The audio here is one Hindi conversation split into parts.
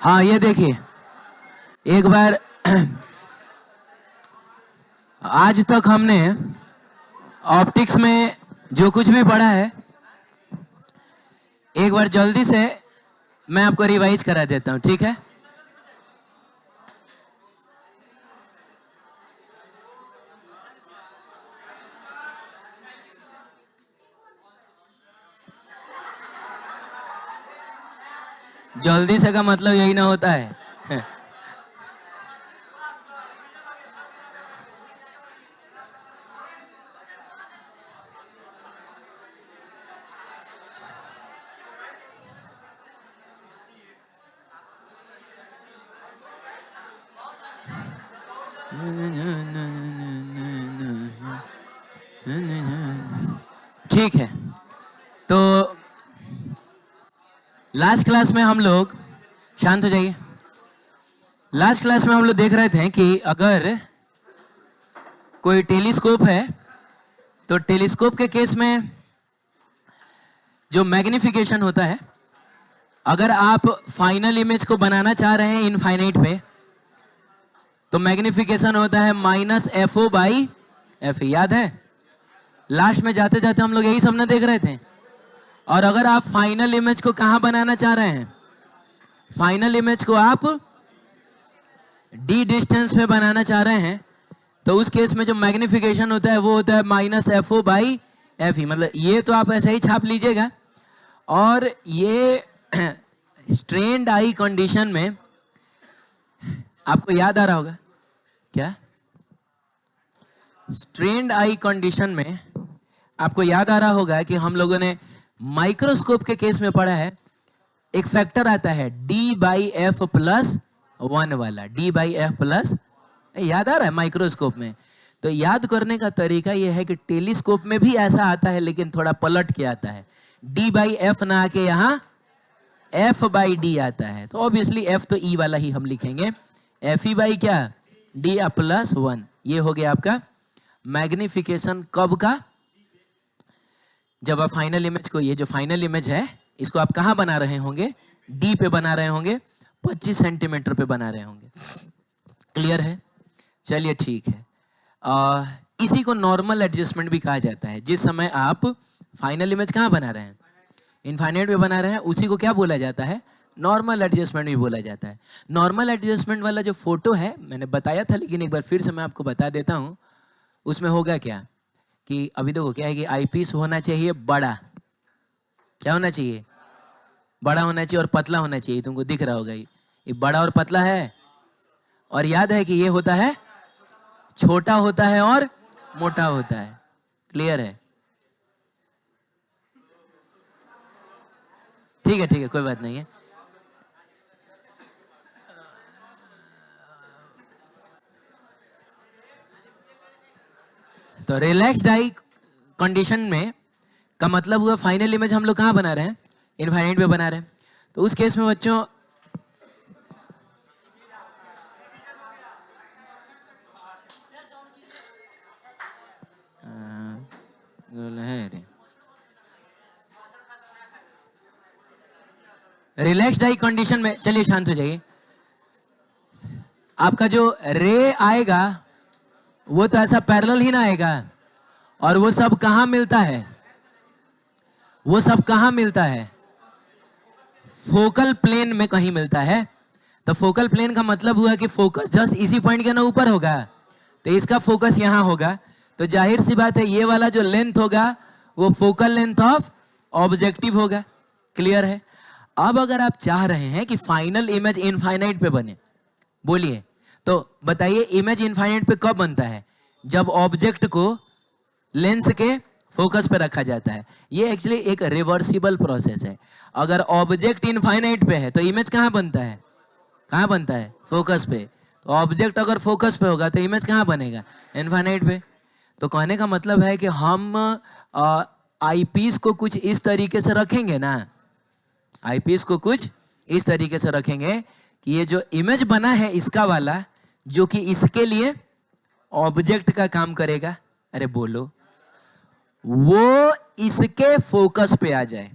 हाँ ये देखिए, एक बार आज तक हमने ऑप्टिक्स में जो कुछ भी पढ़ा है, एक बार जल्दी से मैं आपको रिवाइज करा देता हूँ, ठीक है? जल्दी से का मतलब यही ना होता है। ठीक है, तो लास्ट क्लास में हम लोग, शांत हो जाइए, लास्ट क्लास में हम लोग देख रहे थे कि अगर कोई टेलीस्कोप है तो टेलीस्कोप के केस में जो मैग्निफिकेशन होता है, अगर आप फाइनल इमेज को बनाना चाह रहे हैं इनफाइनाइट पे, तो मैग्निफिकेशन होता है -FO/FE। याद है? लास्ट में जाते जाते हम लोग यही सपना देख रहे थे। और अगर आप फाइनल इमेज को कहां बनाना चाह रहे हैं, फाइनल इमेज को आप डी डिस्टेंस पे बनाना चाह रहे हैं, तो उस केस में जो मैग्निफिकेशन होता है वो होता है -FO/FE। मतलब ये तो आप ऐसे ही छाप लीजिएगा। और ये स्ट्रेन्ड आई कंडीशन में आपको याद आ रहा होगा क्या? स्ट्रेन्ड आई कंडीशन में आपको याद आ रहा होगा कि हम लोगों ने माइक्रोस्कोप के केस में पढ़ा है, एक फैक्टर आता है D/F+1 वाला, D/F+, याद आ रहा है माइक्रोस्कोप में? तो याद करने का तरीका यह है कि टेलीस्कोप में भी ऐसा आता है, लेकिन थोड़ा पलट के आता है। D/F ना आके यहाँ F/D आता है, तो ऑब्वियसली F तो E वाला ही हम लिखेंगे। FE क्या? D+1। ये हो गया आपका मैग्निफिकेशन। कब का? जब आप फाइनल इमेज को, ये जो फाइनल इमेज है इसको आप कहां बना रहे होंगे? D पे बना रहे होंगे, 25 सेंटीमीटर पे बना रहे होंगे। क्लियर है? चलिए ठीक है। इसी को नॉर्मल एडजस्टमेंट भी कहा जाता है। जिस समय आप फाइनल इमेज कहां बना रहे हैं? इनफाइनाइट पे बना रहे हैं, उसी को क्या बोला जाता है? नॉर्मल एडजस्टमेंट भी बोला जाता है। नॉर्मल एडजस्टमेंट वाला जो फोटो है, मैंने बताया था लेकिन एक बार फिर से मैं आपको बता देता हूं। उसमें होगा क्या कि अभी देखो क्या है कि आईपीस होना चाहिए बड़ा। क्या होना चाहिए? बड़ा होना चाहिए और पतला होना चाहिए। तुमको दिख रहा होगा ये बड़ा और पतला है। और याद है कि ये होता है, छोटा होता है और मोटा होता है। क्लियर है? ठीक है, कोई बात नहीं है। तो रिलैक्स्ड आई कंडीशन में का मतलब हुआ फाइनल इमेज हम लोग कहां बना रहे हैं? इनफाइनाइट पे बना रहे हैं। तो उस केस में बच्चों रिलैक्स्ड आई कंडीशन में, चलिए शांत हो जाइए, आपका जो रे आएगा वो तो ऐसा पैरेलल ही ना आएगा। और वो सब कहां मिलता है? वो सब कहां मिलता है? फोकल प्लेन में कहीं मिलता है। तो फोकल प्लेन का मतलब हुआ कि फोकस जस्ट इसी पॉइंट के ना ऊपर होगा, तो इसका फोकस यहां होगा। तो जाहिर सी बात है ये वाला जो लेंथ होगा वो फोकल लेंथ ऑफ ऑब्जेक्टिव होगा। क्लियर है? अब अगर आप चाह रहे हैं कि फाइनल इमेज इनफाइनाइट पे बने, बोलिए तो बताइए इमेज इनफाइनाइट पे कब बनता है? जब ऑब्जेक्ट को लेंस के फोकस पे रखा जाता है। ये एक्चुअली एक रिवर्सिबल प्रोसेस है। अगर ऑब्जेक्ट इनफाइनाइट पे है तो इमेज कहां बनता है? कहां बनता है? फोकस पे। तो ऑब्जेक्ट अगर फोकस पे होगा तो इमेज कहां बनेगा? इनफाइनाइट पे। तो कहने का मतलब है कि हम आईपीस को कुछ इस तरीके से रखेंगे ना, आईपीस को कुछ इस तरीके से रखेंगे कि ये जो इमेज बना है इसका वाला, जो कि इसके लिए ऑब्जेक्ट का काम करेगा, अरे बोलो, वो इसके फोकस पे आ जाए।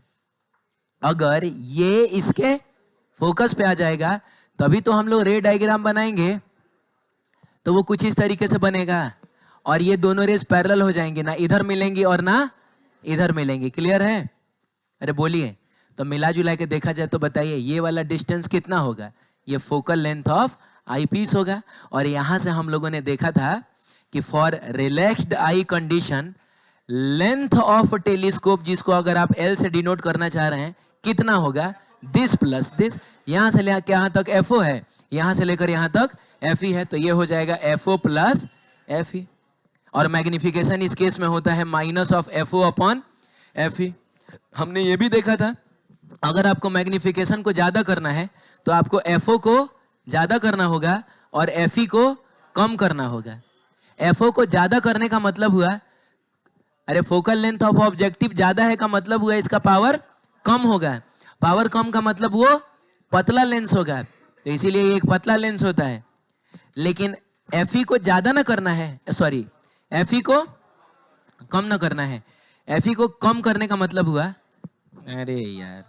अगर ये इसके फोकस पे आ जाएगा तभी तो हम लोग रे डायग्राम बनाएंगे, तो वो कुछ इस तरीके से बनेगा और ये दोनों रेस पैरेलल हो जाएंगे, ना इधर मिलेंगी और ना इधर मिलेंगी। क्लियर है? अरे बोलिए। तो मिला जुला के देखा जाए तो बताइए ये वाला डिस्टेंस कितना होगा? ये focal length of eyepiece होगा। और यहां से हम लोगों ने देखा था कि for relaxed eye condition length of telescope, जिसको अगर आप एल से डिनोट करना चाह रहे हैं, कितना होगा? This plus this. यहां से लेकर यहां तक एफओ है, यहां से लेकर यहां तक एफई है, तो ये हो जाएगा एफओ प्लस एफई। और मैग्निफिकेशन इस केस में होता है minus of FO upon FE. हमने ये भी देखा था अगर आपको मैग्निफिकेशन को ज्यादा करना है तो आपको एफओ को ज्यादा करना होगा और एफई को कम करना होगा। एफओ को ज्यादा करने का मतलब हुआ, अरे फोकल लेंथ ऑफ ऑब्जेक्टिव ज्यादा है का मतलब हुआ इसका पावर कम होगा। पावर कम का मतलब वो पतला लेंस होगा, तो इसीलिए एक पतला लेंस होता है। लेकिन एफई को ज्यादा ना करना है, सॉरी एफई को कम ना करना है। एफई को कम करने का मतलब हुआ, अरे यार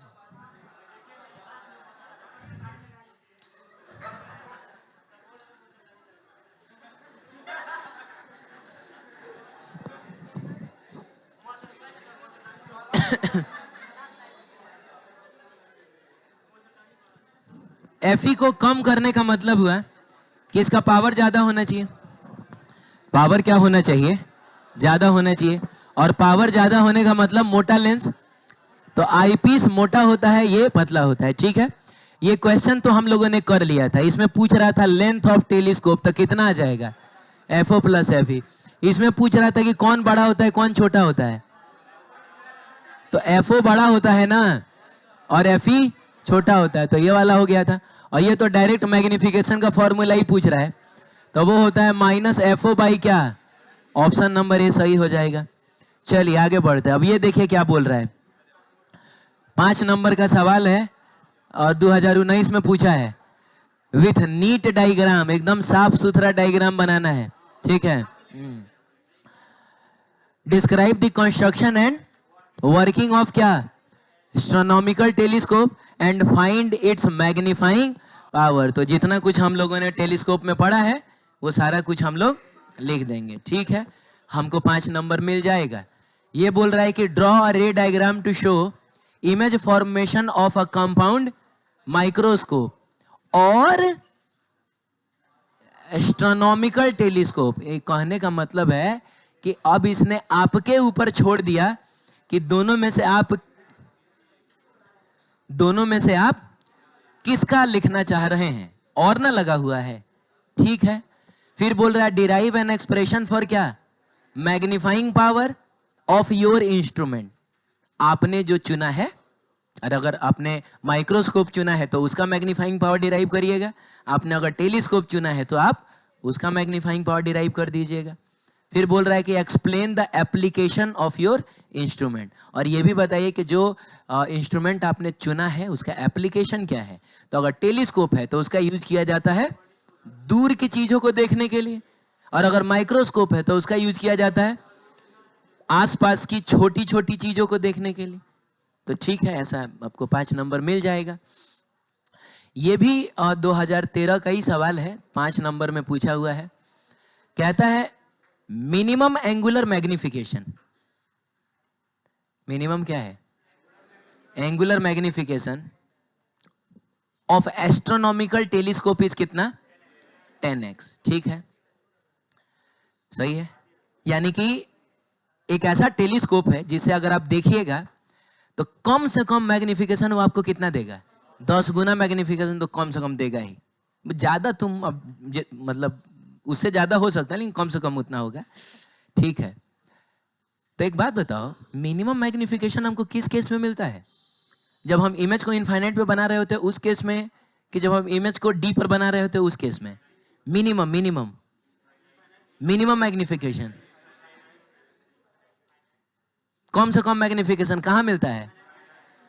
एफई को कम करने का मतलब हुआ कि इसका पावर ज्यादा होना चाहिए। पावर क्या होना चाहिए? ज्यादा होना चाहिए। और पावर ज्यादा होने का मतलब मोटा लेंस, तो आईपीस मोटा होता है, ये पतला होता है। ठीक है, ये क्वेश्चन तो हम लोगों ने कर लिया था। इसमें पूछ रहा था लेंथ ऑफ टेलीस्कोप, तो कितना आ जाएगा? FO plus FE. इसमें पूछ रहा था कि कौन बड़ा होता है कौन छोटा होता है, तो एफओ बड़ा होता है ना और एफई छोटा होता है, तो ये वाला हो गया था। और ये तो डायरेक्ट मैग्निफिकेशन का फॉर्मूला ही पूछ रहा है, तो वो होता है माइनस एफओ बाई क्या? ऑप्शन नंबर ए सही हो जाएगा। चलिए आगे बढ़ते हैं। अब ये देखिए क्या बोल रहा है। 5 नंबर का सवाल है और 2019 में पूछा है। विथ नीट डायग्राम, एकदम साफ सुथरा डायग्राम बनाना है। ठीक है। Describe the construction and working of क्या? Astronomical telescope and find its magnifying power. तो जितना कुछ हम लोगों ने टेलीस्कोप में पढ़ा है वो सारा कुछ हम लोग लिख देंगे। ठीक है, हमको 5 नंबर मिल जाएगा। ये बोल रहा है कि draw a ray diagram to show image formation of a compound microscope और एस्ट्रोनॉमिकल टेलीस्कोप। ये कहने का मतलब है कि अब इसने आपके ऊपर छोड़ दिया कि दोनों में से आप किसका लिखना चाह रहे हैं, और ना लगा हुआ है। ठीक है, फिर बोल रहा है डिराइव एन एक्सप्रेशन फॉर क्या? Magnifying power of your instrument. आपने जो चुना है, और अगर आपने माइक्रोस्कोप चुना है तो उसका मैग्नीफाइंग पावर डिराइव करिएगा, आपने अगर टेलीस्कोप चुना है तो आप उसका मैग्नीफाइंग पावर डिराइव कर दीजिएगा। फिर बोल रहा है कि explain the application of your instrument, और ये भी बताइए कि जो इंस्ट्रूमेंट आपने चुना है उसका एप्लीकेशन क्या है। तो अगर टेलीस्कोप है तो उसका यूज किया जाता है दूर की चीजों को देखने के लिए, और अगर माइक्रोस्कोप है तो उसका यूज किया जाता है आसपास की छोटी छोटी चीजों को देखने के लिए। तो ठीक है, ऐसा आपको 5 नंबर मिल जाएगा। ये भी 2013 का ही सवाल है, 5 नंबर में पूछा हुआ है। कहता है मिनिमम एंगुलर मैग्निफिकेशन। मिनिमम क्या है? Angular magnification of astronomical telescope is कितना? 10x। ठीक है, सही है। यानी कि एक ऐसा टेलीस्कोप है जिससे अगर आप देखिएगा तो कम से कम मैग्निफिकेशन वो आपको कितना देगा? 10 गुना मैग्निफिकेशन तो कम से कम देगा ही। ज्यादा तुम अब मतलब उससे ज्यादा हो सकता है लेकिन कम से कम उतना होगा। ठीक है, तो एक बात बताओ, मिनिमम मैग्निफिकेशन हमको किस केस में मिलता है? जब हम इमेज को इनफाइनाइट पे बना रहे होते हैं उस केस में, कि जब हम इमेज को डी पर बना रहे होते हैं उस केस में? मिनिमम मिनिमम मिनिमम मैग्निफिकेशन, कम से कम मैग्निफिकेशन कहां मिलता है?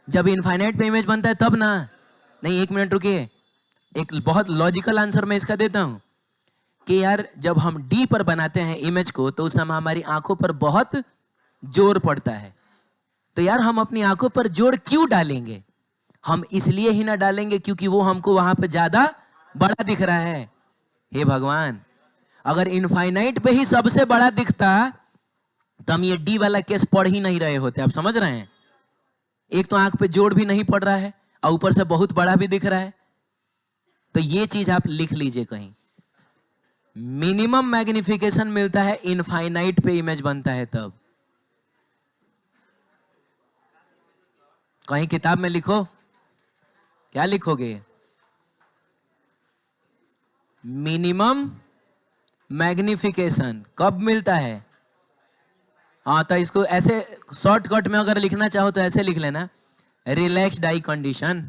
जब इनफाइनाइट पे इमेज बनता है तब ना। नहीं, 1 मिनट रुकिए, एक बहुत लॉजिकल आंसर मैं इसका देता हूं कि यार जब हम डी पर बनाते हैं इमेज को तो उस समय हमारी आंखों पर बहुत जोर पड़ता है। तो यार हम अपनी आंखों पर जोर क्यों डालेंगे? हम इसलिए ही ना डालेंगे क्योंकि वो हमको वहां पे ज्यादा बड़ा दिख रहा है। हे भगवान, अगर इनफाइनाइट पे ही सबसे बड़ा दिखता तो हम ये डी वाला केस पढ़ ही नहीं रहे होते। आप समझ रहे हैं? एक तो आंख पे जोड़ भी नहीं पड़ रहा है और ऊपर से बहुत बड़ा भी दिख रहा है। तो ये चीज आप लिख लीजिए कहीं। मिनिमम मैग्निफिकेशन मिलता है इनफाइनाइट पे इमेज बनता है तब। कहीं किताब में लिखो। क्या लिखोगे? मिनिमम मैग्निफिकेशन कब मिलता है? हाँ, तो इसको ऐसे शॉर्टकट में अगर लिखना चाहो तो ऐसे लिख लेना, relaxed eye condition.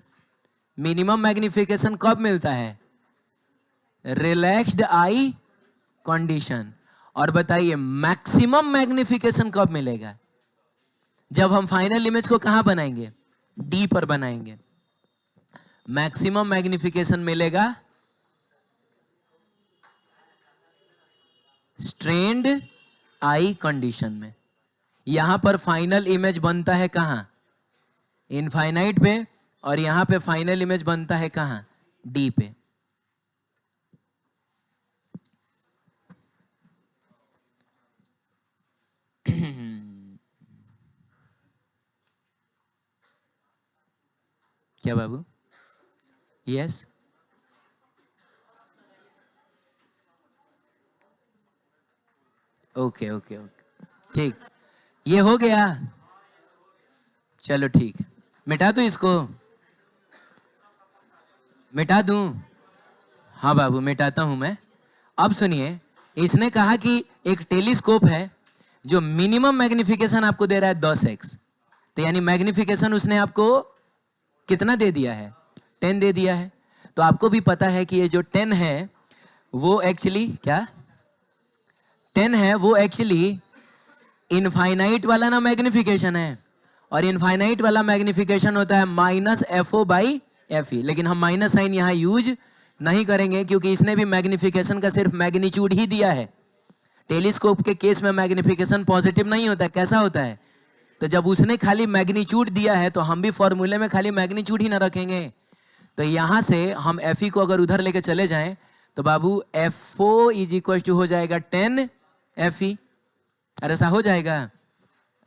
Minimum magnification कब मिलता है? Relaxed eye condition. और बताइए मैक्सिमम मैग्निफिकेशन कब मिलेगा? जब हम फाइनल इमेज को कहां बनाएंगे? डी पर बनाएंगे। मैक्सिमम मैग्निफिकेशन मिलेगा स्ट्रेन्ड आई कंडीशन में। यहां पर फाइनल इमेज बनता है कहां? इनफाइनाइट पे। और यहां पे फाइनल इमेज बनता है कहां? डी पे। क्या बाबू? यस। ओके ओके ओके, ठीक। ये हो गया। चलो ठीक, मिटा दूं इसको? मिटा दूं? हाँ बाबू, मिटाता हूं मैं। अब सुनिए, इसने कहा कि एक टेलीस्कोप है जो मिनिमम मैग्निफिकेशन आपको दे रहा है 10x। तो यानी मैग्निफिकेशन उसने आपको कितना दे दिया है? 10 दे दिया है। तो आपको भी पता है कि ये जो 10 है वो एक्चुअली क्या 10 है, वो एक्चुअली इनफाइनाइट वाला ना मैग्निफिकेशन है। और इनफाइनाइट वाला मैग्निफिकेशन होता है -FO/FE। लेकिन हम माइनस साइन यहां यूज नहीं करेंगे क्योंकि इसने भी मैग्निफिकेशन का सिर्फ मैग्नीट्यूड ही दिया है। टेलीस्कोप के केस में मैग्निफिकेशन पॉजिटिव नहीं होता है। कैसा होता है? तो जब उसने खाली मैग्नीट्यूड दिया है तो हम भी फॉर्मूले में खाली मैग्नीट्यूड ही ना रखेंगे। तो यहां से हम FE को अगर उधर लेके चले जाएं तो बाबू FO = हो जाएगा 10 FE। अरे ऐसा हो जाएगा?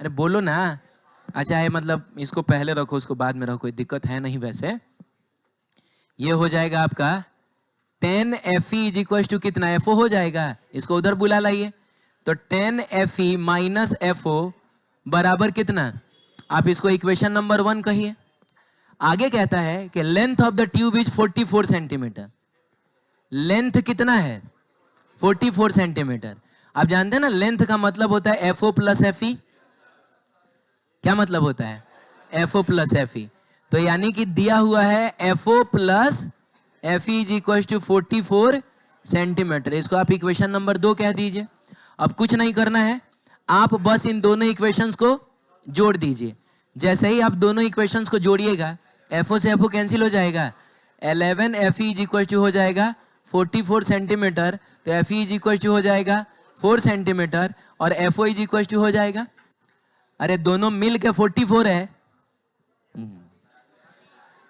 अरे बोलो ना। अच्छा है, मतलब इसको पहले रखो उसको बाद में रखो, कोई दिक्कत है नहीं। वैसे ये हो जाएगा आपका 10 FE = कितना? FO हो जाएगा। इसको उधर बुला लाइए। तो 10 FE - FO बराबर कितना? आप इसको इक्वेशन नंबर 1 कहिए। आगे कहता है कि length of the tube is 44 centimetre. Length कितना है? 44 सेंटीमीटर। आप जानते हैं ना लेंथ का मतलब होता है FO + FE। क्या मतलब होता है? FO + FE। तो यानी कि दिया हुआ है FO + FE = 44 सेंटीमीटर। इसको आप इक्वेशन नंबर 2 कह दीजिए। अब कुछ नहीं करना है, आप बस इन दोनों इक्वेशंस को जोड़ दीजिए। जैसे ही आप दोनों इक्वेशंस को जोड़िएगा, FO से FO कैंसिल हो जाएगा। 11 FE = हो जाएगा 44 सेंटीमीटर। तो FE = हो जाएगा 4 सेंटीमीटर और FO = हो जाएगा, अरे दोनों मिल के 44 है।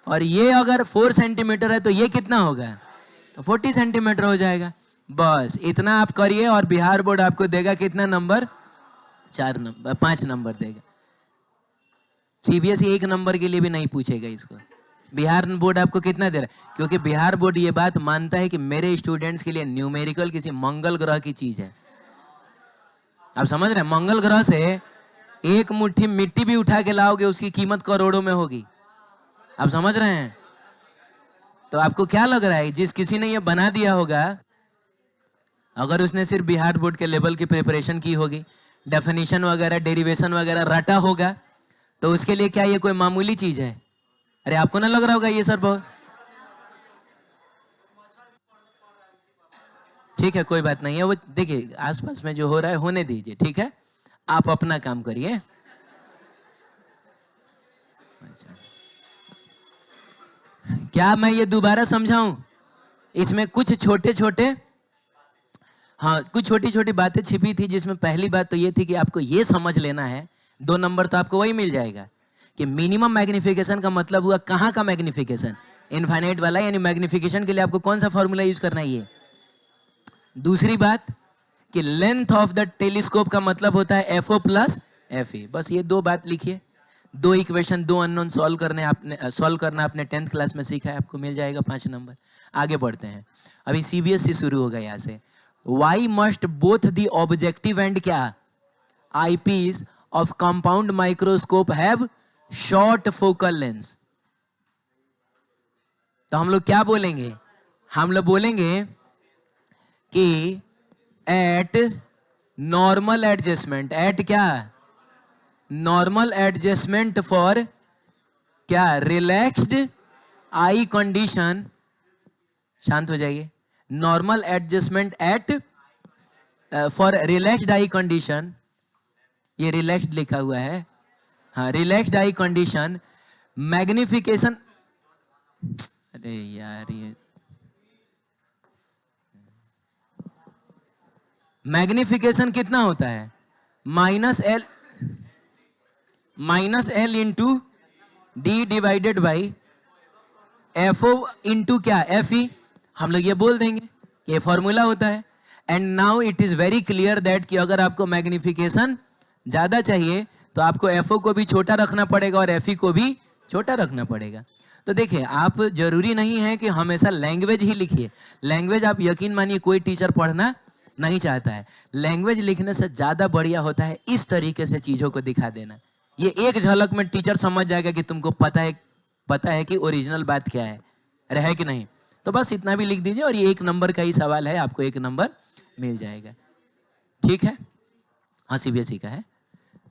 और ये अगर 4 सेंटीमीटर है तो ये कितना होगा? तो 40 सेंटीमीटर हो जाएगा। बस इतना आप करिए और बिहार बोर्ड आपको देगा कितना नंबर? 5 नंबर देगा। CBSE 1 नंबर के लिए भी नहीं पूछेगा इसको। बिहार बोर्ड आपको कितना दे रहा है? क्योंकि बिहार बोर्ड ये बात मानता है कि मेरे स्टूडेंट्स के लिए न्यूमेरिकल किसी मंगल ग्रह की चीज है। आप समझ रहे हैं? मंगल ग्रह से एक मुट्ठी मिट्टी भी उठा के लाओगे उसकी कीमत करोड़ों में होगी। आप समझ रहे हैं? तो आपको क्या लग रहा है, जिस किसी ने ये बना दिया होगा, अगर उसने सिर्फ बिहार बोर्ड के लेवल की प्रिपरेशन की होगी, डेफिनेशन वगैरह डेरिवेशन वगैरह रटा होगा, तो उसके लिए क्या ये कोई मामूली चीज है? अरे आपको ना लग रहा होगा ये सर बहुत ठीक है, कोई बात नहीं है। वो देखिए आसपास में जो हो रहा है होने दीजिए, ठीक है? आप अपना काम करिए। क्या मैं ये दोबारा समझाऊं? इसमें कुछ छोटे छोटे, हाँ कुछ छोटी छोटी बातें छिपी थी, जिसमें पहली बात तो ये थी कि आपको ये समझ लेना है, 2 नंबर तो आपको वही मिल जाएगा कि मिनिमम मैग्निफिकेशन का मतलब हुआ कहाँ का मैग्निफिकेशन, इनफाइनाइट वाला, यानी मैग्निफिकेशन के लिए आपको कौन सा फॉर्मूला यूज करना है ये। दूसरी बात कि लेंथ ऑफ द टेलीस्कोप का मतलब होता है एफओ प्लस एफ ए। बस ये दो बात लिखिए, दो इक्वेशन, दो अननोन सॉल्व करना आपने 10th क्लास में सीखा है, आपको मिल जाएगा 5 नंबर। आगे बढ़ते हैं, अभी सीबीएसई शुरू होगा यहाँ से। Why must both the objective and क्या eyepiece of compound microscope have short focal lens. तो हम लोग क्या बोलेंगे, हम लोग बोलेंगे कि एट नॉर्मल एडजस्टमेंट, एट क्या नॉर्मल एडजस्टमेंट फॉर क्या रिलैक्स्ड आई कंडीशन, शांत हो जाइए, normal adjustment at for relaxed eye condition, ये रिलैक्स्ड लिखा हुआ है, हाँ रिलैक्स्ड आई कंडीशन, मैग्निफिकेशन, अरे यार ये मैग्निफिकेशन कितना होता है, minus L into D divided by F O into क्या एफ ई, हम लोग ये बोल देंगे कि ये फॉर्मूला होता है। And now it is very clear that कि अगर आपको मैग्निफिकेशन ज्यादा चाहिए तो आपको एफ ओ को भी छोटा रखना पड़ेगा और एफ ई को भी छोटा रखना पड़ेगा। तो देखिए, आप जरूरी नहीं है कि हमेशा लैंग्वेज ही लिखिए, लैंग्वेज आप यकीन मानिए कोई टीचर पढ़ना नहीं चाहता है, लैंग्वेज लिखने से ज्यादा बढ़िया होता है इस तरीके से चीजों को दिखा देना। ये एक झलक में टीचर समझ जाएगा कि तुमको पता है कि ओरिजिनल बात क्या है, अरे है कि नहीं। तो बस इतना भी लिख दीजिए और ये 1 नंबर का ही सवाल है, आपको 1 नंबर मिल जाएगा, ठीक है। हाँ सीबीएसई का है,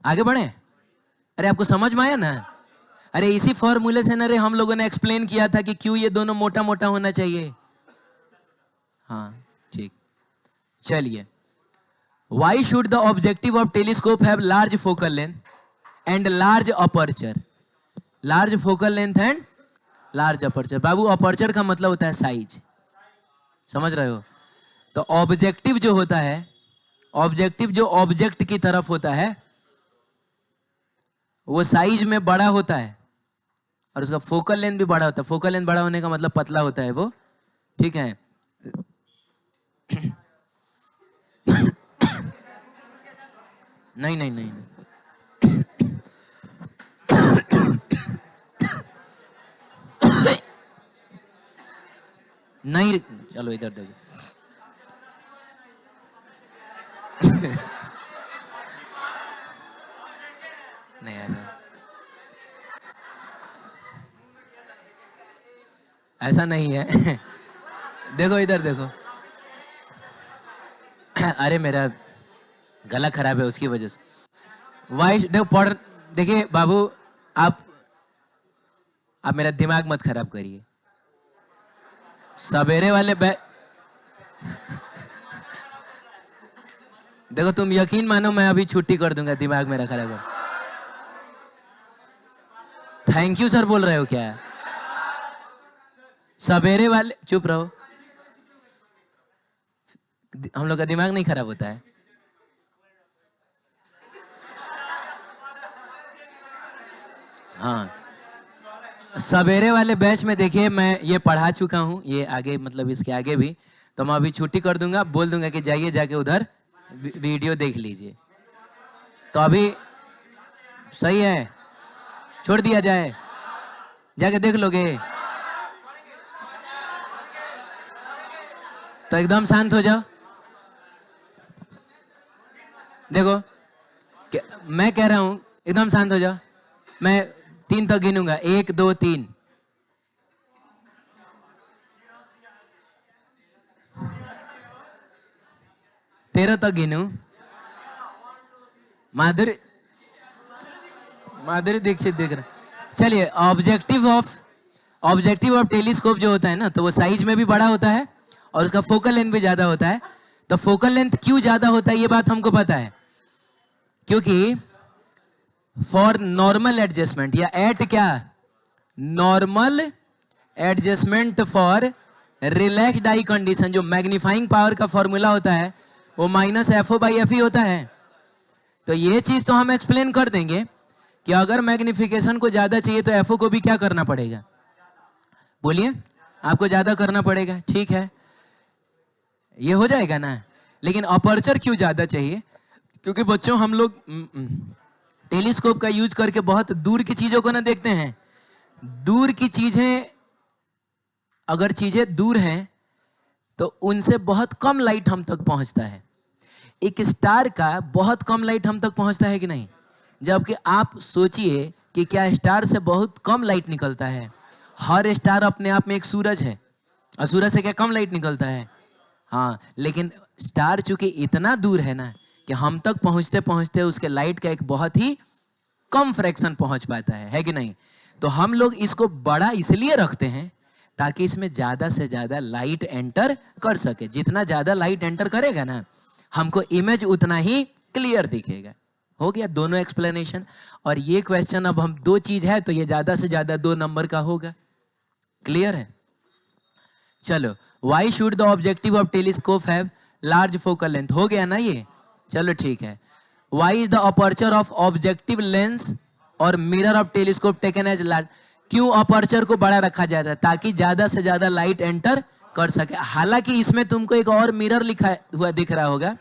आगे बढ़े। अरे आपको समझ में आया ना, अरे इसी फॉर्मूले से ना रे हम लोगों ने एक्सप्लेन किया था कि क्यों ये दोनों मोटा मोटा होना चाहिए। हाँ ठीक, चलिए। Y should the objective of telescope have large focal length and large aperture, large focal length and large aperture. Babu aperture का मतलब होता है साइज, समझ रहे हो। तो ऑब्जेक्टिव जो होता है, ऑब्जेक्टिव जो ऑब्जेक्ट की तरफ होता है वो साइज में बड़ा होता है और उसका फोकल लेंथ भी बड़ा होता है। फोकल लेंथ बड़ा होने का मतलब पतला होता है वो, ठीक है। नहीं नहीं नहीं, नहीं। नहीं चलो इधर देखो। नहीं ऐसा नहीं है। देखो इधर देखो। अरे मेरा गला खराब है उसकी वजह से। वाई देखो पढ़, देखिए बाबू आप मेरा दिमाग मत खराब करिए। सवेरे वाले देखो तुम यकीन मानो मैं अभी छुट्टी कर दूंगा, दिमाग मेरा खराब है। थैंक यू सर बोल रहे हो क्या? सवेरे वाले, चुप रहो, हम लोग का दिमाग नहीं खराब होता है। हाँ सवेरे वाले बैच में देखिए मैं ये पढ़ा चुका हूँ, ये आगे मतलब इसके आगे भी, तो मैं अभी छुट्टी कर दूंगा, बोल दूंगा कि जाइए जाके उधर वीडियो देख लीजिए। तो अभी सही है, छोड़ दिया जाए, जाके देख लोगे तो एकदम शांत हो जाओ। देखो मैं कह रहा हूं एकदम शांत हो जाओ, मैं 3 तक गिनूंगा, 1 2 3। तेरह तक गिनू। माधुरी दीक्षित दिख रहा। चलिए, ऑब्जेक्टिव ऑफ टेलीस्कोप जो होता है ना, तो वो साइज में भी बड़ा होता है और उसका फोकल लेंथ भी ज्यादा होता है। तो फोकल लेंथ क्यों ज्यादा होता है ये बात हमको पता है, क्योंकि फॉर नॉर्मल एडजस्टमेंट या एट क्या normal adjustment for relaxed eye condition, जो मैग्नीफाइंग पावर का फॉर्मूला होता है वो -FO/FE होता है। तो ये चीज तो हम एक्सप्लेन कर देंगे कि अगर मैग्निफिकेशन को ज्यादा चाहिए तो एफओ को भी क्या करना पड़ेगा? बोलिए, आपको ज्यादा करना पड़ेगा, ठीक है, ये हो जाएगा ना। लेकिन अपर्चर क्यों ज्यादा चाहिए? क्योंकि बच्चों हम लोग टेलीस्कोप का यूज करके बहुत दूर की चीजों को ना देखते हैं। दूर की चीजें, अगर चीजें दूर हैं तो उनसे बहुत कम लाइट हम तक पहुंचता है। एक स्टार का बहुत कम लाइट हम तक पहुंचता है कि नहीं? जबकि आप सोचिए कि क्या स्टार से बहुत कम लाइट निकलता है? हर स्टार अपने आप में एक सूरज है और सूरज से क्या कम लाइट निकलता है? हाँ, लेकिन स्टार चूंकि इतना दूर है ना कि हम तक पहुंचते पहुंचते उसके लाइट का एक बहुत ही कम फ्रैक्शन पहुंच पाता है कि नहीं? तो हम लोग इसको बड़ा इसलिए रखते हैं ताकि इसमें ज्यादा से ज्यादा लाइट एंटर कर सके। जितना ज्यादा लाइट एंटर करेगा ना, हमको इमेज उतना ही क्लियर दिखेगा। हो गया दोनों एक्सप्लेनेशन। और ये क्वेश्चन अब हम दो चीज है तो ये ज्यादा से ज्यादा 2 नंबर का होगा। क्लियर है? चलो, why should the objective of telescope have large focal length? हो गया ना ये? चलो ठीक है। Why is the aperture of objective lens और mirror of telescope taken as large? क्यों अपर्चर को बड़ा रखा जाता है? ताकि ज्यादा से ज्यादा लाइट एंटर कर सके। हालांकि इसमें तुमको एक और मिरर लिखा हुआ दिख रहा होगा।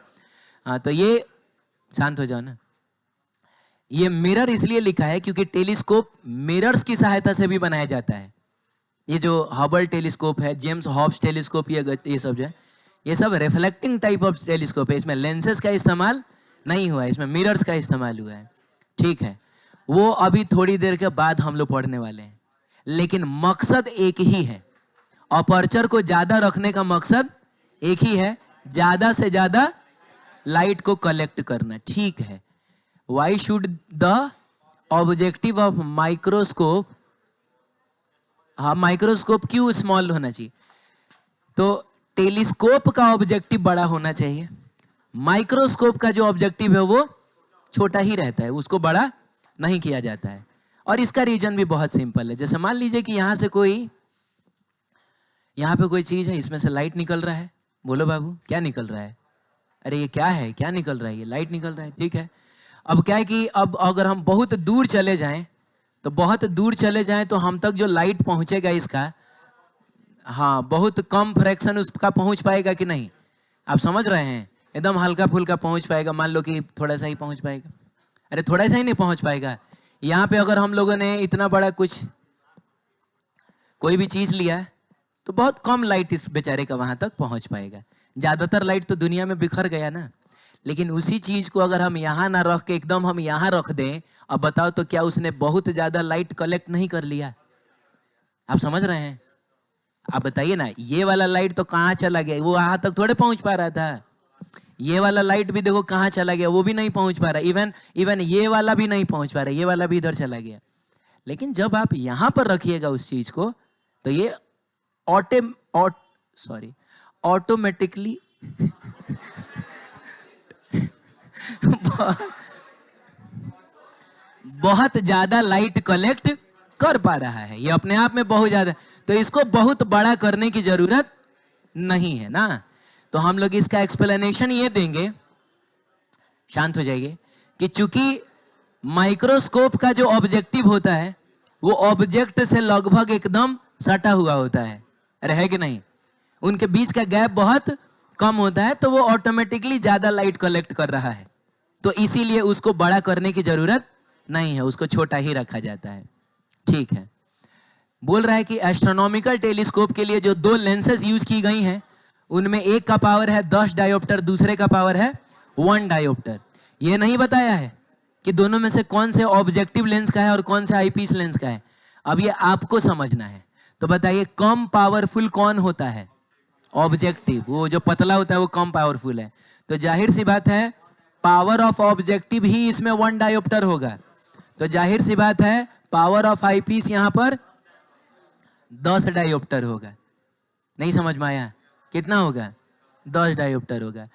हाँ, तो ये शांत हो जाओ ना। ये मिरर इसलिए लिखा है क्योंकि टेलीस्कोप मिरर्स की सहायता से भी बनाया जाता है। ये जो हबल टेलीस्कोप है, जेम्स हॉब्स टेलीस्कोप, ये सब जो है, ये सब रिफ्लेक्टिंग टाइप ऑफ टेलीस्कोप है। इसमें लेंसेज का इस्तेमाल नहीं हुआ है, इसमें मिरर्स का इस्तेमाल हुआ है। ठीक है, वो अभी थोड़ी देर के बाद हम लोग पढ़ने वाले हैं। लेकिन मकसद एक ही है। अपर्चर को ज्यादा रखने का मकसद एक ही है, ज्यादा से ज्यादा लाइट को कलेक्ट करना। ठीक है। Y should the objective of microscope, हाँ, माइक्रोस्कोप क्यों स्मॉल होना चाहिए? तो टेलीस्कोप का ऑब्जेक्टिव बड़ा होना चाहिए, माइक्रोस्कोप का जो ऑब्जेक्टिव है वो छोटा ही रहता है, उसको बड़ा नहीं किया जाता है। और इसका रीजन भी बहुत सिंपल है। जैसे मान लीजिए कि यहाँ पे कोई चीज है, इसमें से लाइट निकल रहा है। बोलो बाबू, क्या निकल रहा है? अरे ये क्या है? क्या निकल रहा है? ये लाइट निकल रहा है। ठीक है, अब क्या है कि अब अगर हम बहुत दूर चले जाएं तो हम तक जो लाइट पहुंचेगा इसका, हाँ, बहुत कम फ्रैक्शन उसका पहुंच पाएगा कि नहीं? आप समझ रहे हैं? एकदम हल्का फुल्का पहुंच पाएगा। मान लो कि थोड़ा सा ही पहुंच पाएगा। अरे थोड़ा सा ही नहीं पहुंच पाएगा। यहाँ पे अगर हम लोगों ने इतना बड़ा कोई भी चीज लिया है तो बहुत कम लाइट इस बेचारे का वहां तक पहुंच पाएगा। ज्यादातर लाइट तो दुनिया में बिखर गया ना। लेकिन उसी चीज को अगर हम यहाँ ना रख के एकदम हम यहाँ रख दें, अब बताओ तो क्या उसने बहुत ज्यादा लाइट कलेक्ट नहीं कर लिया? आप समझ रहे हैं? आप बताइए ना, ये वाला लाइट तो कहाँ चला गया? वो यहाँ तक थोड़े पहुंच पा रहा था। ये वाला लाइट भी देखो कहाँ चला गया, वो भी नहीं पहुंच पा रहा। इवन ये वाला भी नहीं पहुंच पा रहा, ये वाला भी इधर चला गया। लेकिन जब आप यहां पर रखिएगा उस चीज को, तो ये ऑटोमेटिकली बहुत ज्यादा लाइट कलेक्ट कर पा रहा है। ये अपने आप में बहुत ज्यादा, तो इसको बहुत बड़ा करने की जरूरत नहीं है ना। तो हम लोग इसका एक्सप्लेनेशन ये देंगे, शांत हो जाइए, कि चूंकि माइक्रोस्कोप का जो ऑब्जेक्टिव होता है वो ऑब्जेक्ट से लगभग एकदम सटा हुआ होता है। अरे है कि नहीं? उनके बीच का गैप बहुत कम होता है, तो वो ऑटोमेटिकली ज्यादा लाइट कलेक्ट कर रहा है। तो इसीलिए उसको बड़ा करने की जरूरत नहीं है, उसको छोटा ही रखा जाता है। ठीक है। बोल रहा है कि एस्ट्रोनॉमिकल टेलीस्कोप के लिए जो 2 लेंसेज यूज की गई हैं, उनमें एक का पावर है 10 डायोप्टर, दूसरे का पावर है 1 डायोप्टर। ये नहीं बताया है कि दोनों में से कौन से ऑब्जेक्टिव लेंस का है और कौन से आईपीस लेंस का है। अब ये आपको समझना है। तो बताइए, कम पावरफुल कौन होता है? ऑब्जेक्टिव। वो जो पतला होता है वो कम पावरफुल है। तो जाहिर सी बात है पावर ऑफ ऑब्जेक्टिव ही इसमें 1 डायोप्टर होगा। तो जाहिर सी बात है पावर ऑफ आईपीस यहां पर 10 डायोप्टर होगा। नहीं समझ में आया? कितना होगा? 10 डायोप्टर होगा।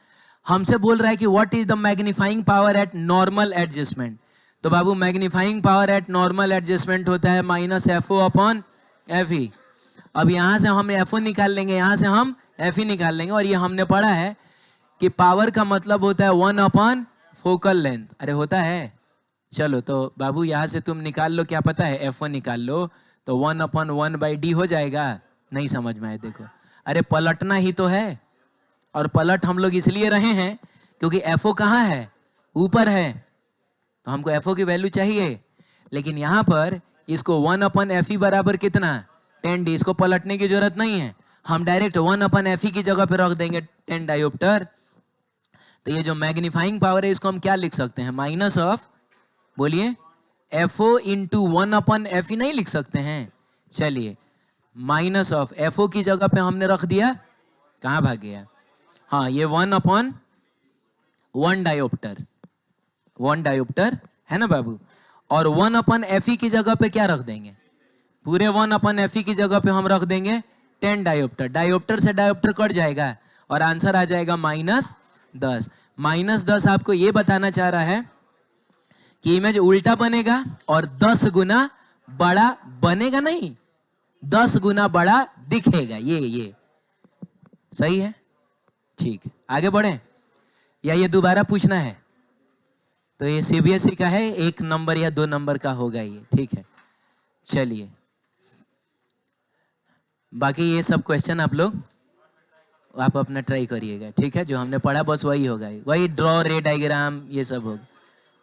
हमसे बोल रहा है कि what is the magnifying power at normal adjustment. तो बाबू, magnifying power at normal adjustment होता है -FO अपॉन FE। अब यहां से हम FO निकाल लेंगे, यहां से हम FE निकाल लेंगे। और ये हमने पढ़ा है कि पावर का मतलब होता है 1 अपॉन फोकल लेंथ। अरे होता है? चलो तो बाबू यहाँ से तुम निकाल लो, क्या पता है F1 निकाल लो, तो 1/1/d हो जाएगा। नहीं समझ में आए, देखो अरे पलटना ही तो है, और पलट हम लोग इसलिए रहे हैं क्योंकि FO कहाँ है, ऊपर है, तो हमको FO की वैल्यू चाहिए। लेकिन यहाँ पर इसको 1/Fe बराबर कितना 10d, इसको पलटने की जरूरत नहीं है, हम डायरेक्ट 1/Fe की जगह पे रख देंगे 10 डायोप्टर। तो ये जो मैग्नीफाइंग पावर है इसको हम क्या लिख सकते हैं, माइनस ऑफ, बोलिए, FO इंटू 1/Fe नहीं लिख सकते हैं। चलिए माइनस ऑफ FO की जगह पे हमने रख दिया, कहाँ भाग गया, हाँ ये 1/1 डायोप्टर, 1 डायोप्टर है ना बाबू। और 1/Fe की जगह पे क्या रख देंगे, पूरे 1/Fe की जगह पे हम रख देंगे 10 डायोप्टर, डायोप्टर से डायोप्टर कट जाएगा और आंसर आ जाएगा -10। -10 आपको ये बताना चाह रहा है कि इमेज उल्टा बनेगा और 10 गुना बड़ा बनेगा, नहीं 10 गुना बड़ा दिखेगा, ये सही है। ठीक है आगे बढ़े, या ये दोबारा पूछना है, तो ये CBSE का है, 1 नंबर या 2 नंबर का होगा ये, ठीक है। चलिए बाकी ये सब क्वेश्चन आप अपना ट्राई करिएगा, ठीक है, जो हमने पढ़ा बस वही होगा, वही ड्रॉ रे डायग्राम ये सब होगा,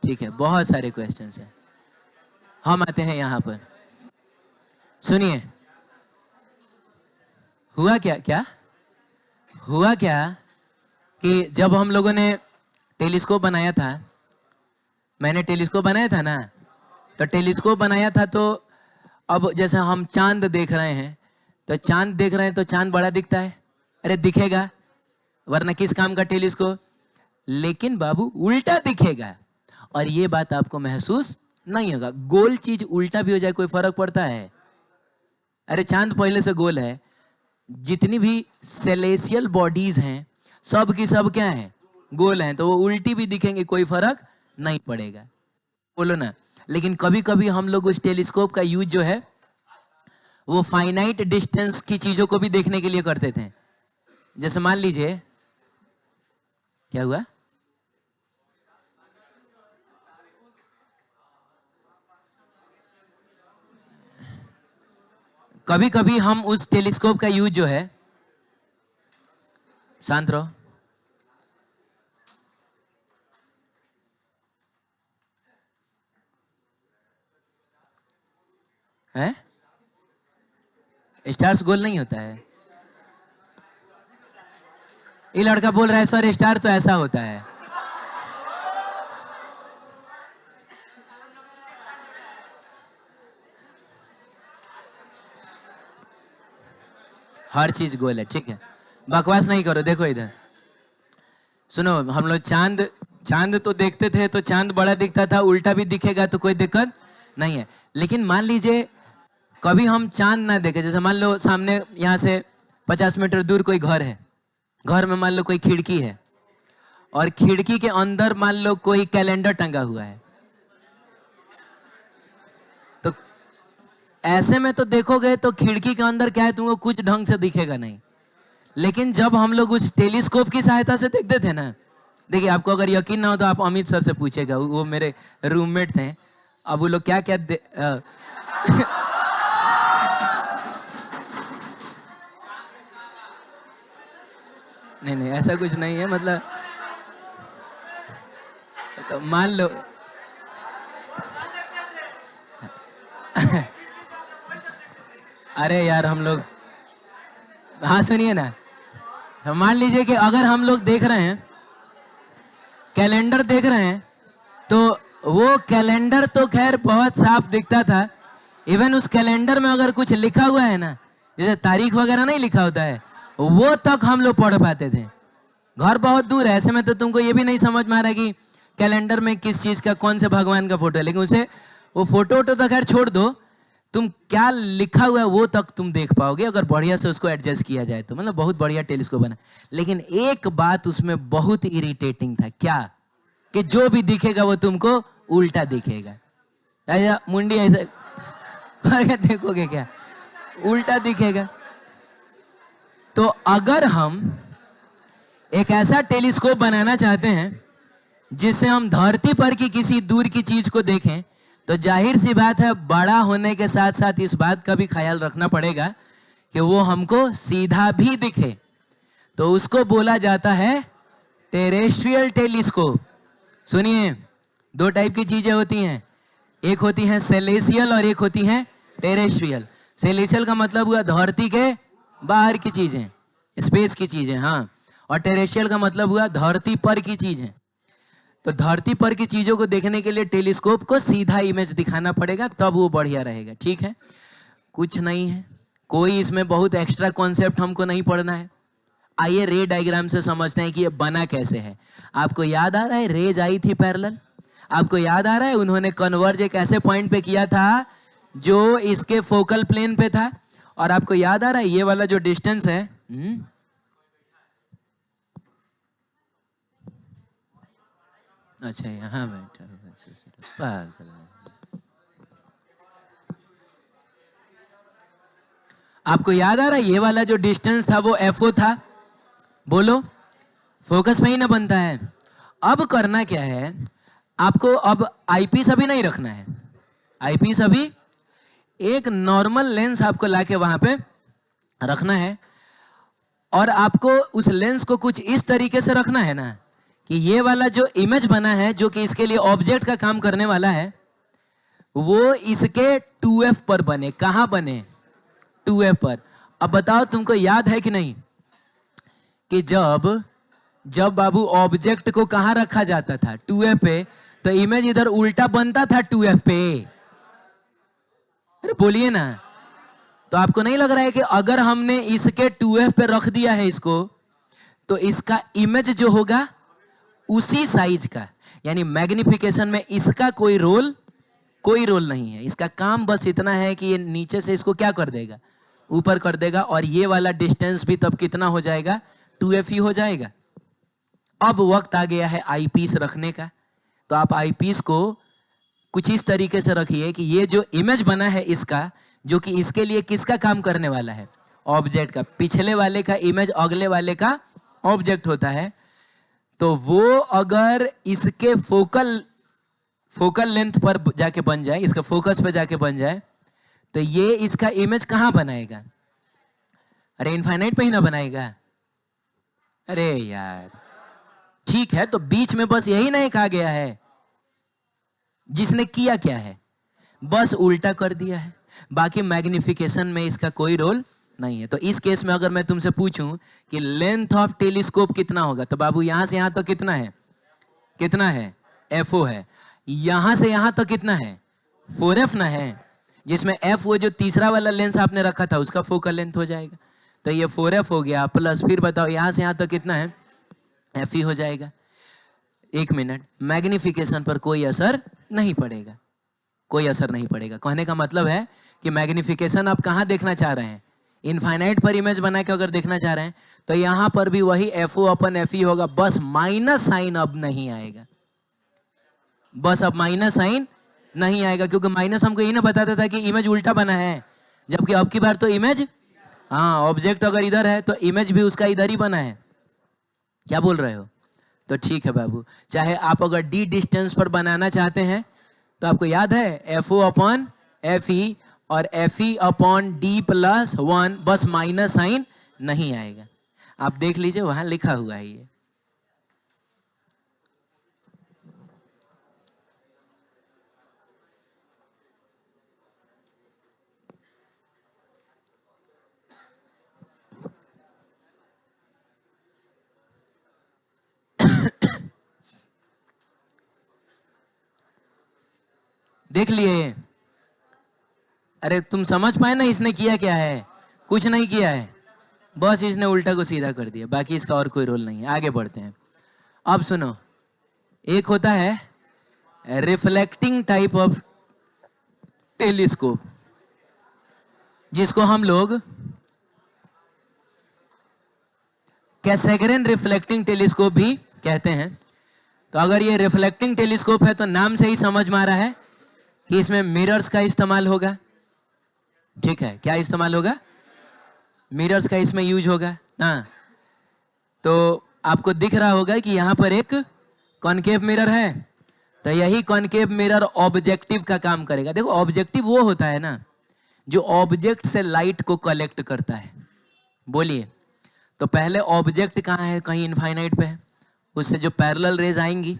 ठीक है। बहुत सारे क्वेश्चंस हैं। हम आते हैं यहाँ पर, सुनिए, हुआ क्या हुआ क्या कि जब हम लोगों ने टेलीस्कोप बनाया था, मैंने टेलीस्कोप बनाया था ना, तो टेलीस्कोप बनाया था, तो अब जैसे हम चांद देख रहे हैं, तो चांद देख रहे हैं तो चांद बड़ा दिखता है, अरे दिखेगा, वरना किस काम का टेलीस्कोप। लेकिन बाबू उल्टा दिखेगा, और ये बात आपको महसूस नहीं होगा। गोल चीज उल्टा भी हो जाए कोई फर्क पड़ता है, अरे चांद पहले से गोल है, जितनी भी सेलेशियल बॉडीज हैं सब की सब क्या है, गोल हैं, तो वो उल्टी भी दिखेंगे, कोई फर्क नहीं पड़ेगा, बोलो ना। लेकिन कभी कभी हम लोग उस टेलीस्कोप का यूज जो है वो फाइनाइट डिस्टेंस की चीजों को भी देखने के लिए करते थे। जैसे मान लीजिए, क्या हुआ, कभी कभी हम उस टेलीस्कोप का यूज जो है, शांत रहो, है स्टार्स गोल नहीं होता है। ये लड़का बोल रहा है सर स्टार तो ऐसा होता है। हर चीज गोल है, ठीक है, बकवास नहीं करो। देखो इधर सुनो, हम लोग चांद तो देखते थे, तो चांद बड़ा दिखता था, उल्टा भी दिखेगा तो कोई दिक्कत नहीं है। लेकिन मान लीजिए कभी हम चांद ना देखे, जैसे मान लो सामने यहाँ से 50 मीटर दूर कोई घर है, घर में मान लो कोई खिड़की है, और खिड़की के अंदर मान लो कोई कैलेंडर टंगा हुआ है, तो ऐसे में तो देखोगे तो खिड़की के अंदर क्या है तुमको कुछ ढंग से दिखेगा नहीं। लेकिन जब हम लोग उस टेलीस्कोप की सहायता से देखते थे ना, देखिए आपको अगर यकीन ना हो तो आप अमित सर से पूछेगा, वो मेरे रूममेट थे। अब वो लोग क्या क्या नहीं ऐसा कुछ नहीं है, मतलब तो मान लो अरे यार हम लोग, हाँ सुनिए ना, मान लीजिए कि अगर हम लोग देख रहे हैं, कैलेंडर देख रहे हैं, तो वो कैलेंडर तो खैर बहुत साफ दिखता था। इवन उस कैलेंडर में अगर कुछ लिखा हुआ है ना, जैसे तारीख वगैरह नहीं लिखा होता है, वो तक हम लोग पढ़ पाते थे। घर बहुत दूर है, ऐसे में तो तुमको ये भी नहीं समझ में आ रहा है कि कैलेंडर में किस चीज का, कौन से भगवान का फोटो है, लेकिन उसे वो फोटो तो खैर छोड़ दो, तुम क्या लिखा हुआ है वो तक तुम देख पाओगे, अगर बढ़िया से उसको एडजस्ट किया जाए तो। मतलब बहुत बढ़िया टेलीस्कोप बना। लेकिन एक बात उसमें बहुत इरिटेटिंग था, क्या, कि जो भी दिखेगा वो तुमको उल्टा दिखेगा। ऐसा मुंडी ऐसा देखोगे क्या, उल्टा दिखेगा। तो अगर हम एक ऐसा टेलीस्कोप बनाना चाहते हैं जिससे हम धरती पर की किसी दूर की चीज को देखें, तो जाहिर सी बात है बड़ा होने के साथ साथ इस बात का भी ख्याल रखना पड़ेगा कि वो हमको सीधा भी दिखे। तो उसको बोला जाता है टेरेस्ट्रियल टेलीस्कोप। सुनिए, दो टाइप की चीजें होती हैं, एक होती है सेलेसियल और एक होती है टेरेस्ट्रियल। सेलेसियल का मतलब हुआ धरती के बाहर की चीजें, स्पेस की चीजें, हाँ। और टेरेस्ट्रियल का मतलब हुआ धरती पर की चीजें। तो धरती पर की चीजों को देखने के लिए टेलीस्कोप को सीधा इमेज दिखाना पड़ेगा, तब वो बढ़िया रहेगा। ठीक है, कुछ नहीं है, कोई इसमें बहुत एक्स्ट्रा कॉन्सेप्ट हमको नहीं पढ़ना है। आइए रे डायग्राम से समझते हैं कि ये बना कैसे है। आपको याद आ रहा है रेज आई थी पैरेलल? आपको याद आ रहा है उन्होंने कन्वर्ज एक ऐसे पॉइंट पे किया था जो इसके फोकल प्लेन पे था। और आपको याद आ रहा है ये वाला जो डिस्टेंस है, अच्छा यहाँ बैठा, आपको याद आ रहा है ये वाला जो डिस्टेंस था वो FO था। बोलो, फोकस में ही ना बनता है। अब करना क्या है आपको, अब आईपीस अभी नहीं रखना है, आईपीस अभी एक नॉर्मल लेंस आपको लाके वहां पे रखना है। और आपको उस लेंस को कुछ इस तरीके से रखना है ना कि ये वाला जो इमेज बना है, जो कि इसके लिए ऑब्जेक्ट का काम करने वाला है, वो इसके 2F पर बने। कहां बने? 2F पर। अब बताओ तुमको याद है कि नहीं कि जब बाबू ऑब्जेक्ट को कहां रखा जाता था? 2F पे, तो इमेज इधर उल्टा बनता था 2F पे। अरे बोलिए ना, तो आपको नहीं लग रहा है कि अगर हमने इसके 2F पे रख दिया है इसको, तो इसका इमेज जो होगा उसी साइज का, यानी मैग्निफिकेशन में इसका कोई रोल नहीं है। इसका काम बस इतना है कि ये नीचे से इसको क्या कर देगा, ऊपर कर देगा। और ये वाला डिस्टेंस भी तब कितना हो जाएगा? 2F ही हो जाएगा। अब वक्त आ गया है आईपीस रखने का। तो आप आईपीस को कुछ इस तरीके से रखिए कि ये जो इमेज बना है इसका, जो कि इसके लिए किसका काम करने वाला है? ऑब्जेक्ट का। पिछले वाले का इमेज अगले वाले का ऑब्जेक्ट होता है। तो वो अगर इसके फोकल लेंथ पर जाके बन जाए, इसका फोकस पे जाके बन जाए, तो ये इसका इमेज कहां बनाएगा? अरे इनफाइनाइट पे ही ना बनाएगा। अरे यार ठीक है, तो बीच में बस यही नहीं कहा गया है। जिसने किया क्या है, बस उल्टा कर दिया है। बाकी मैग्निफिकेशन में इसका कोई रोल नहीं है। तो इस केस में अगर मैं तुमसे पूछूं कि लेंथ ऑफ टेलीस्कोप कितना होगा, तो बाबू यहां से यहां तक कितना है? कितना है? FO है। यहां से यहां तक कितना है? 4F ना है, जिसमें F वो जो तीसरा वाला लेंस आपने रखा था उसका फोकल लेंथ हो जाएगा। तो ये 4F हो गया, प्लस फिर बताओ यहां से यहां तक कितना है? FE हो जाएगा। एक मिनट, मैग्निफिकेशन पर कोई असर नहीं पड़ेगा, कोई असर नहीं पड़ेगा। कहने का मतलब है कि मैग्निफिकेशन आप कहां देखना चाह रहे हैं? इनफाइनाइट पर इमेज बना के अगर देखना चाह रहे हैं तो यहां पर भी वही FO अपन FE होगा, बस माइनस साइन अब नहीं आएगा। बस अब माइनस साइन नहीं आएगा, क्योंकि माइनस हमको यही ना बताता था कि इमेज उल्टा बना है, जबकि अब की बार तो इमेज, हाँ, ऑब्जेक्ट अगर इधर है तो इमेज भी उसका इधर ही बना है। क्या बोल रहे हो? तो ठीक है बाबू, चाहे आप अगर D डिस्टेंस पर बनाना चाहते हैं तो आपको याद है FO अपॉन FE और FE अपॉन D प्लस 1, बस माइनस साइन नहीं आएगा। आप देख लीजिए वहां लिखा हुआ है ये। देख लिए? अरे तुम समझ पाए ना इसने किया क्या है? कुछ नहीं किया है, बस इसने उल्टा को सीधा कर दिया, बाकी इसका और कोई रोल नहीं है। आगे बढ़ते हैं। अब सुनो, एक होता है रिफ्लेक्टिंग टाइप ऑफ टेलीस्कोप, जिसको हम लोग कैसेग्रेन रिफ्लेक्टिंग टेलीस्कोप भी कहते हैं। तो अगर ये रिफ्लेक्टिंग टेलीस्कोप है तो नाम से ही समझ में आ रहा है कि इसमें मिरर्स का इस्तेमाल होगा। ठीक है, क्या इस्तेमाल होगा? मिरर्स का इसमें यूज होगा ना। तो आपको दिख रहा होगा कि यहां पर एक कॉनकेव मिरर है, तो यही कॉनकेव मिरर ऑब्जेक्टिव का काम करेगा। देखो ऑब्जेक्टिव वो होता है ना जो ऑब्जेक्ट से लाइट को कलेक्ट करता है। बोलिए, तो पहले ऑब्जेक्ट कहाँ है? कहीं इनफाइनाइट पे है, उससे जो पैरेलल रेज आएंगी,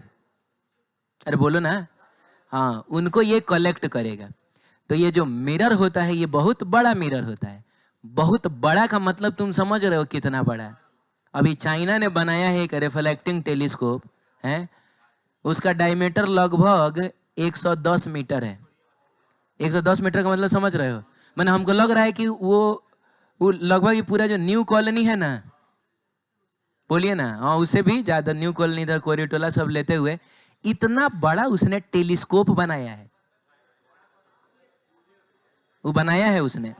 अरे बोलो ना, हाँ, उनको ये कलेक्ट करेगा। तो ये जो मिरर होता है ये बहुत बड़ा मिरर होता है। बहुत बड़ा का मतलब तुम समझ रहे हो कितना बड़ा है। अभी चाइना ने बनाया है एक रिफ्लेक्टिंग टेलीस्कोप है, उसका डायमीटर लगभग 110 मीटर है। 110 मीटर का मतलब समझ रहे हो? मैंने हमको लग रहा है कि वो लगभग पूरा जो न्यू कॉलोनी है ना, बोलिए ना, हाँ, उससे भी ज्यादा, न्यू कॉलोनी इधर कोरिटोला सब लेते हुए, इतना बड़ा उसने टेलीस्कोप बनाया है। वो बनाया है उसने।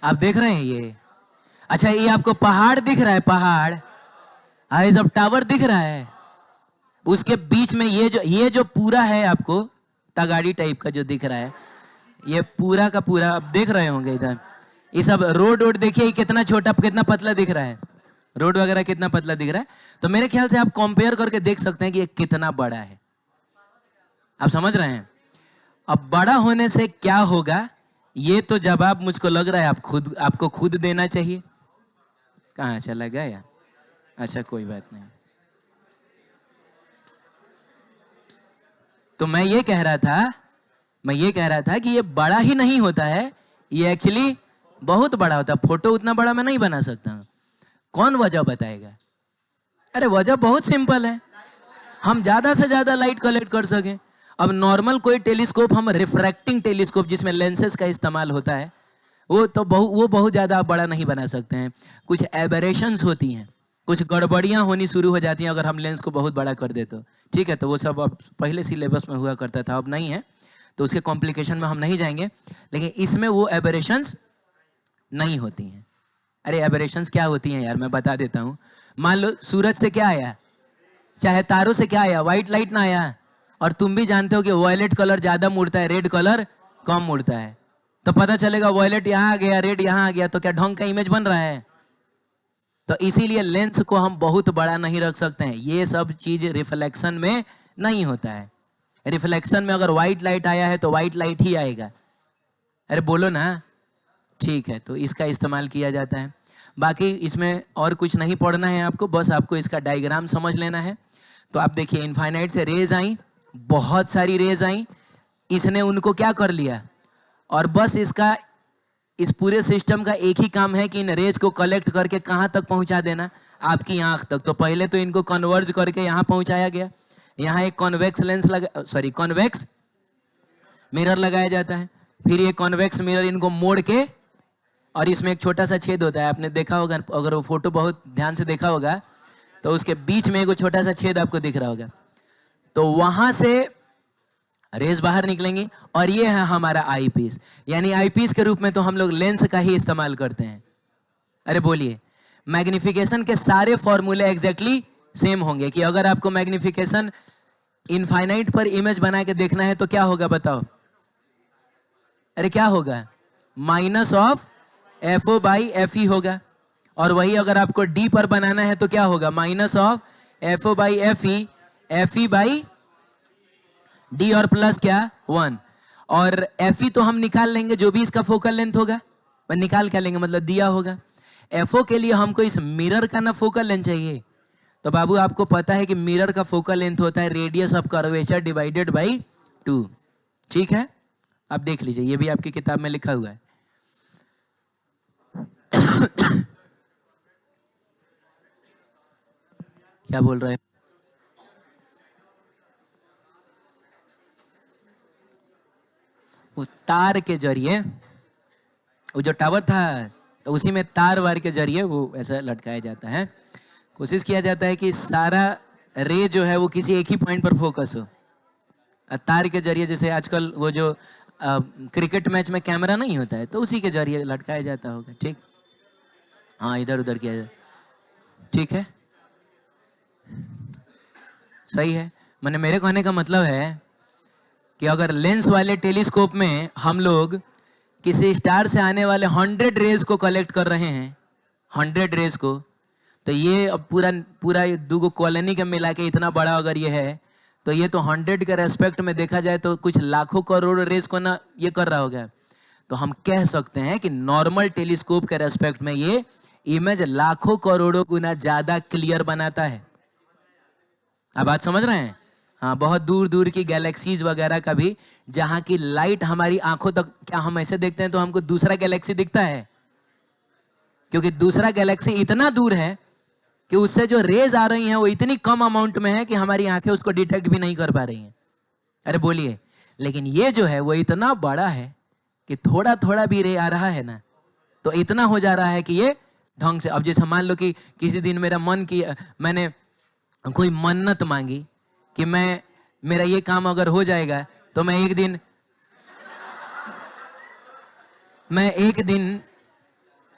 आप देख रहे हैं ये? अच्छा, ये आपको पहाड़ दिख रहा है? पहाड़, हाँ, ये सब टावर दिख रहा है। उसके बीच में ये जो पूरा है आपको तगाड़ी टाइप का जो दिख रहा है, ये पूरा का पूरा आप देख रहे होंगे इधर। ये सब रोड देखिए कितना छोटा, कितना पतला दिख रहा है। रोड वगैरह कितना पतला दिख रहा है। तो मेरे ख्याल से आप कंपेयर करके देख सकते हैं कि ये कितना बड़ा है। आप समझ रहे हैं? अब बड़ा होने से क्या होगा, ये तो जवाब मुझको लग रहा है आपको खुद देना चाहिए। कहाँ चला गया? अच्छा, कोई बात नहीं। तो मैं ये कह रहा था कि ये बड़ा ही नहीं होता है, ये एक्चुअली बहुत बड़ा होता है। फोटो उतना बड़ा मैं नहीं बना सकता। कौन वजह बताएगा? अरे वजह बहुत सिंपल है, हम ज्यादा से ज्यादा लाइट कलेक्ट कर सके। अब नॉर्मल कोई टेलीस्कोप, हम रिफ्रैक्टिंग टेलीस्कोप जिसमें लेंसेज का इस्तेमाल होता है, वो बहुत ज्यादा बड़ा नहीं बना सकते हैं। कुछ एबरेशंस होती हैं, कुछ गड़बड़ियां होनी शुरू हो जाती हैं अगर हम लेंस को बहुत बड़ा कर दे तो। ठीक है, तो वो सब अब पहले सिलेबस में हुआ करता था, अब नहीं है, तो उसके कॉम्प्लिकेशन में हम नहीं जाएंगे। लेकिन इसमें वो एबरेशंस नहीं होती हैं। अरे एबरेशंस क्या होती हैं यार, मैं बता देता हूँ। मान लो सूरज से क्या आया, चाहे तारों से क्या आया, व्हाइट लाइट ना आया, और तुम भी जानते हो कि वायलेट कलर ज्यादा मुड़ता है, रेड कलर कम मुड़ता है। तो पता चलेगा वायलेट यहाँ आ गया, रेड यहाँ आ गया, तो क्या ढंग का इमेज बन रहा है? तो इसीलिए लेंस को हम बहुत बड़ा नहीं रख सकते हैं। ये सब चीज रिफ्लेक्शन में नहीं होता है। रिफ्लेक्शन में अगर व्हाइट लाइट आया है तो व्हाइट लाइट ही आएगा। अरे बोलो ना, ठीक है, तो इसका इस्तेमाल किया जाता है। बाकी इसमें और कुछ नहीं पढ़ना है आपको, बस आपको इसका डायग्राम समझ लेना है। तो आप देखिए, इनफाइनाइट से रेज आई, बहुत सारी रेज आई, इसने उनको क्या कर लिया, और बस इस पूरे सिस्टम का एक ही काम है कि इन रेज को कलेक्ट करके कहां तक पहुंचा देना, आपकी आंख तक। तो पहले तो इनको कन्वर्ज करके यहां पहुंचाया गया, यहां एक कॉन्वेक्स मिरर लगाया जाता है। फिर ये कॉन्वेक्स मिरर इनको मोड़ के, और इसमें एक छोटा सा छेद होता है, आपने देखा होगा, अगर वो फोटो बहुत ध्यान से देखा होगा तो उसके बीच में एक छोटा सा छेद आपको दिख रहा होगा। तो वहां से रेज बाहर निकलेंगी, और ये है हमारा आई पीस। यानी आई पीस के रूप में तो हम लोग लेंस का ही इस्तेमाल करते हैं। अरे बोलिए, मैग्निफिकेशन के सारे फॉर्मूले एग्जैक्टली सेम होंगे। कि अगर आपको मैग्निफिकेशन इनफाइनाइट पर इमेज बना के देखना है तो क्या होगा बताओ? अरे क्या होगा? Minus of FO by FE होगा। और वही अगर आपको D पर बनाना है तो क्या होगा? Minus of FO by FE, FE by D, और प्लस क्या? 1। और FE तो हम निकाल लेंगे, जो भी इसका फोकल लेंथ होगा वह निकाल के लेंगे, मतलब दिया होगा। FO के लिए हमको इस मिरर का ना फोकल लेंथ चाहिए। तो बाबू आपको पता है कि मिरर का फोकल लेंथ होता है radius of curvature divided by 2। ठीक है, आप देख लीजिए, ये भी आपकी किताब में लिखा हुआ है। क्या बोल रहे हैं? उस तार के जरिए, वो जो टावर था तो उसी में तार वार के जरिए वो ऐसा लटकाया जाता है। कोशिश किया जाता है कि सारा रे जो है वो किसी एक ही पॉइंट पर फोकस हो। तार के जरिए, जैसे आजकल वो जो क्रिकेट मैच में कैमरा नहीं होता है, तो उसी के जरिए लटकाया जाता होगा। ठीक, हाँ, इधर उधर किया जाए। ठीक है, सही है। मैंने, मेरे कहने का मतलब है कि अगर लेंस वाले टेलीस्कोप में हम लोग किसी स्टार से आने वाले 100 रेज को कलेक्ट कर रहे हैं, 100 रेज को, तो ये अब पूरा पूरा दो कॉलोनी के मिला के इतना बड़ा अगर ये है, तो ये तो 100 के रेस्पेक्ट में देखा जाए तो कुछ लाखों करोड़ रेज को ना ये कर रहा होगा। तो हम कह सकते हैं कि नॉर्मल टेलीस्कोप के रेस्पेक्ट में ये इमेज लाखों करोड़ों गुना ज्यादा क्लियर बनाता है। आप बात समझ रहे हैं? हाँ, बहुत दूर दूर की गैलेक्सीज वगैरह का भी, जहां की लाइट हमारी आंखों तक, क्या हम ऐसे देखते हैं तो हमको दूसरा गैलेक्सी दिखता है? क्योंकि दूसरा गैलेक्सी इतना दूर है कि उससे जो रेज आ रही हैं वो इतनी कम अमाउंट में है कि हमारी आंखें उसको डिटेक्ट भी नहीं कर पा रही हैं। अरे बोलिए, लेकिन ये जो है वो इतना बड़ा है कि थोड़ा थोड़ा भी रे आ रहा है ना, तो इतना हो जा रहा है कि ये ढंग से, अब जैसे मान लो कि किसी दिन मेरा मन किया, मैंने कोई मन्नत मांगी कि मेरा ये काम अगर हो जाएगा तो मैं एक दिन